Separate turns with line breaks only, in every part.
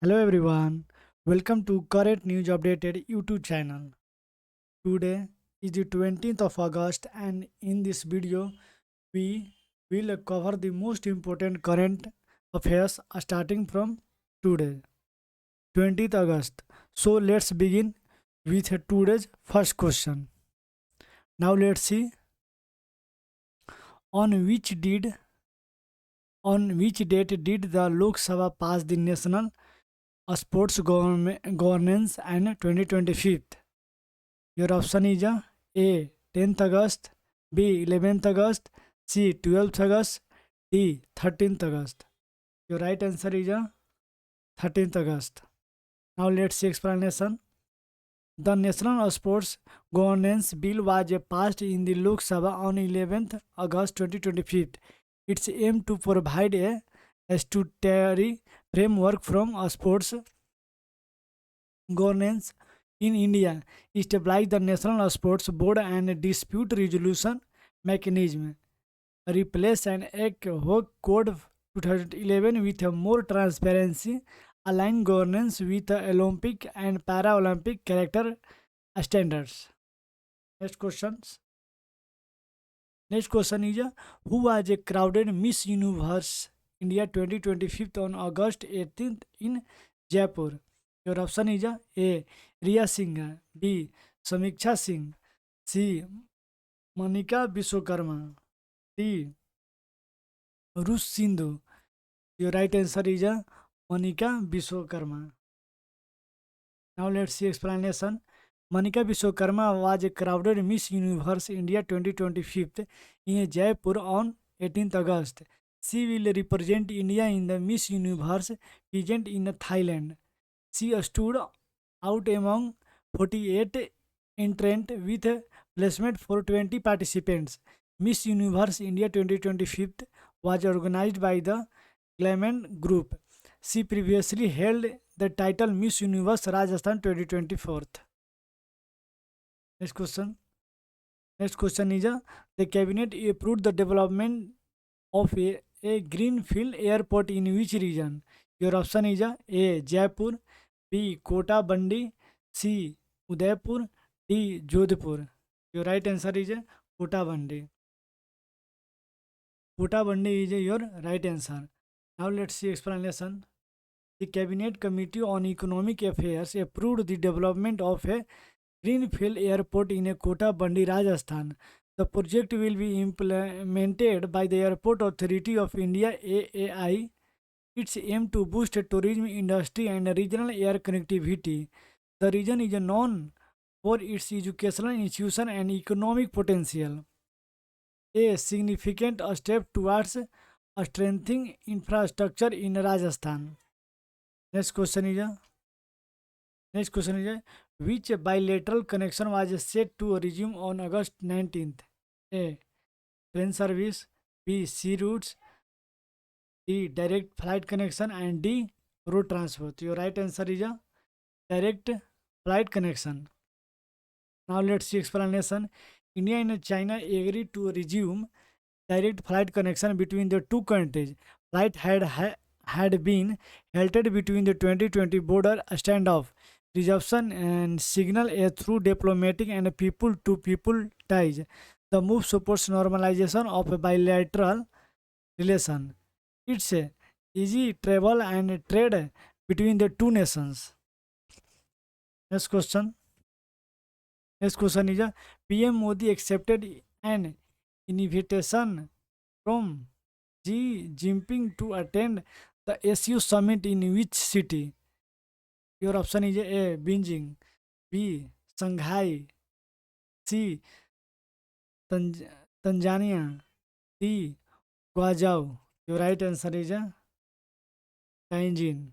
Hello everyone, welcome to Current News Updated YouTube channel. Today is the 20th of August and in this video we will cover the most important current affairs starting from today, 20th August. So let's begin with today's first question. Now let's see on which did on which date did the Lok Sabha pass the National Sports Governance and 2025. Your option is A 10th August, B 11th August, C 12th August, D 13th August. Your right answer is 13th August. Now let's see explanation. The National Sports Governance Bill was passed in the Lok Sabha on 11th August 2025. Its aim to provide a statutory framework from a sports governance in India, establish the National Sports Board and dispute resolution mechanism, replace an ad hoc code of 2011 with a more transparency, align governance with the Olympic and Paralympic character standards. Next questions. Next question is who was a crowded Miss Universe India 2025 on August 18th in Jaipur? Your option is A. Riya Singh, B. Samiksha Singh, C. Monica Biswakarma, D. Rush Sindhu. Your right answer is Monica Biswakarma. Now let's see explanation. Monica Biswakarma was a crowded Miss Universe India 2025 in Jaipur on 18th August. She will represent India in the Miss Universe pageant in Thailand. She stood out among 48 entrants with a placement for 20 participants. Miss Universe India 2025 was organized by the Clement Group. She previously held the title Miss Universe Rajasthan 2024. Next question. Next question is the cabinet approved the development of a greenfield airport in which region? Your option is A. Jaipur, B. Kota Bandi, C. Udaipur, D. Jodhpur. Your right answer is Kota Bandi. Kota Bandi is your right answer. Now let's see explanation. The Cabinet Committee on Economic Affairs approved the development of a greenfield airport in Kota Bandi, Rajasthan. The project will be implemented by the Airport Authority of India (AAI). Its aim to boost tourism industry and regional air connectivity. The region is known for its educational institution and economic potential. A significant step towards strengthening infrastructure in Rajasthan. Next question is Next question is which bilateral connection was set to resume on August 19th? A. Train service, B. Sea routes, D. Direct flight connection, and D. Road transport. Your right answer is direct flight connection. Now let's see explanation. India and China agreed to resume direct flight connection between the two countries. Flight had been halted between the 2020 border standoff resumption and signal a through diplomatic and people-to-people ties. The move supports normalization of bilateral relation. It's a easy travel and trade between the two nations. Next question. Next question is PM Modi accepted an invitation from Xi Jinping to attend the SU summit in which city? Your option is A. Beijing, B. Shanghai, C. Tanz- Tanzania, D. Guangzhou. Your right answer is Tianjin.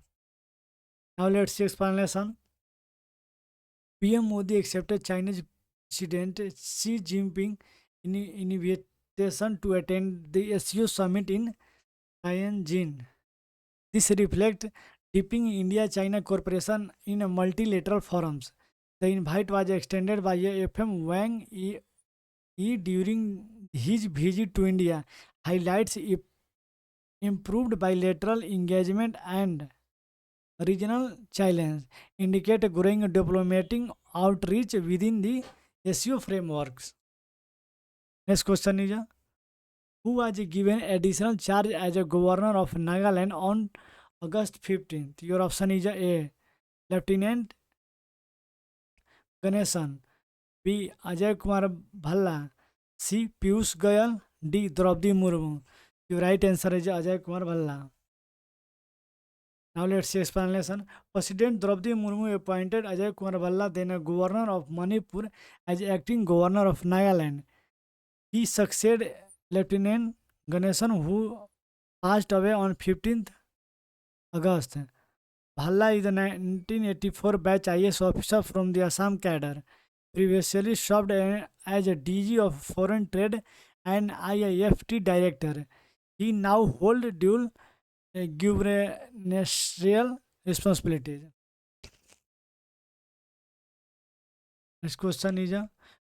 Now let's see explanation. PM Modi accepted Chinese President Xi Jinping invitation to attend the SU summit in Tianjin. This reflects deepening India-China cooperation in multilateral forums. The invite was extended by FM Wang Yi during his visit to India, highlights improved bilateral engagement and regional challenge, indicate a growing diplomatic outreach within the SEO frameworks. Next question is, who was given additional charge as a governor of Nagaland on August 15th? Your option is A. Lieutenant Ganesan, B. Ajay Kumar Bhalla, C. Piyush Goyal, D. Draupadi Murmu. Your right answer is Ajay Kumar Bhalla. Now let's see explanation. President Draupadi Murmu appointed Ajay Kumar Bhalla, then a governor of Manipur, as acting governor of Nagaland. He succeeded Lieutenant Ganesan, who passed away on 15th August. Bhalla is a 1984 batch IS officer from the Assam cadre. Previously served as a DG of Foreign Trade and IIFT Director. He now holds dual gubernatorial responsibilities. Next question is,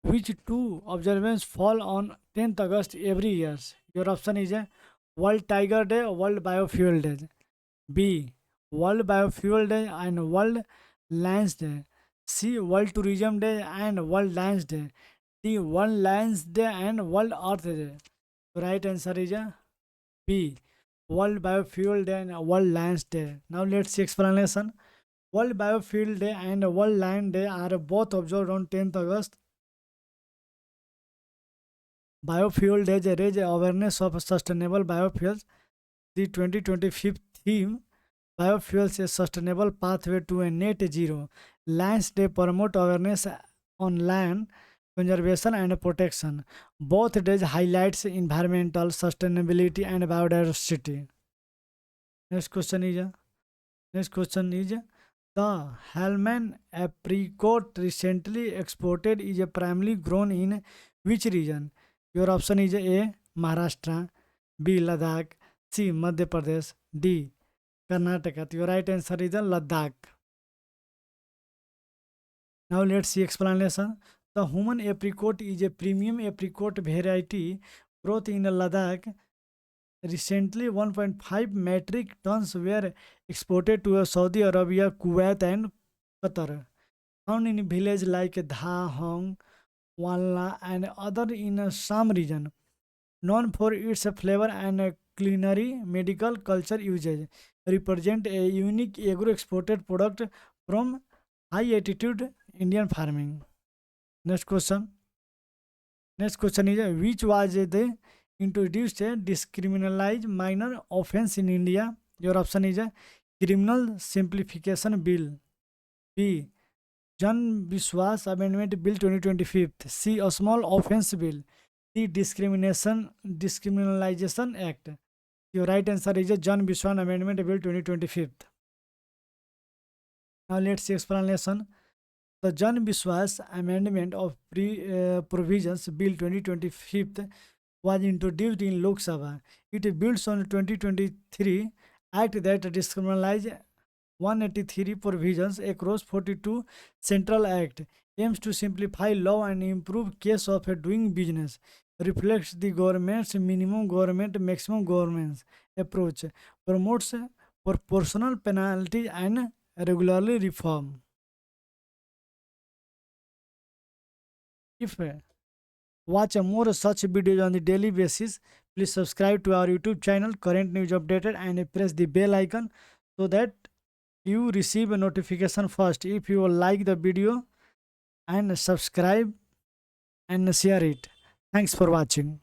which two observances fall on 10th August every year? Your option is World Tiger Day, World Biofuel Day. B. World Biofuel Day and World Lions Day. C. World Tourism Day and World Lions Day. D. World Lions Day and World Earth Day. The right answer is B. World Biofuel Day and World Lions Day. Now let's see explanation. World Biofuel Day and World Lion Day are both observed on 10th August. Biofuel Day raises awareness of sustainable biofuels. The 2025 theme, Biofuels, a sustainable pathway to a net zero. Lions Day promote awareness on land conservation and protection. Both days highlights environmental sustainability and biodiversity. Next question is, the Hellman apricot recently exported is primarily grown in which region? Your option is A. Maharashtra, B. Ladakh, C. Madhya Pradesh, D. Karnataka. Your right answer is Ladakh. Now let's see explanation. The human apricot is a premium apricot variety growth in Ladakh. Recently, 1.5 metric tons were exported to Saudi Arabia, Kuwait, and Qatar. Found in villages like Dha Hong, Walna, and other in Assam region. Known for its flavor and culinary medical culture usage, represent a unique agro-exported product from high-altitude Indian farming. Next question. Next question is, which was the introduced a discriminalized minor offense in India? Your option is Criminal Simplification Bill. B. Jan Biswas Amendment Bill 2025. C. A Small Offense Bill. D. Discriminalization Act. Your right answer is Jan Biswas Amendment Bill 2025. Now let's see explanation. The Jan Biswas Amendment of Provisions Bill 2025 was introduced in Lok Sabha. It builds on 2023 Act that discriminalized 183 provisions across 42 Central Act, aims to simplify law and improve case of doing business, reflects the government's minimum government, maximum government approach, promotes proportional penalty and regularly reform. If watch more such videos on the daily basis, please subscribe to our YouTube channel, Current News Updated, and press the bell icon so that you receive a notification first. If you like the video, and subscribe and share it. Thanks for watching.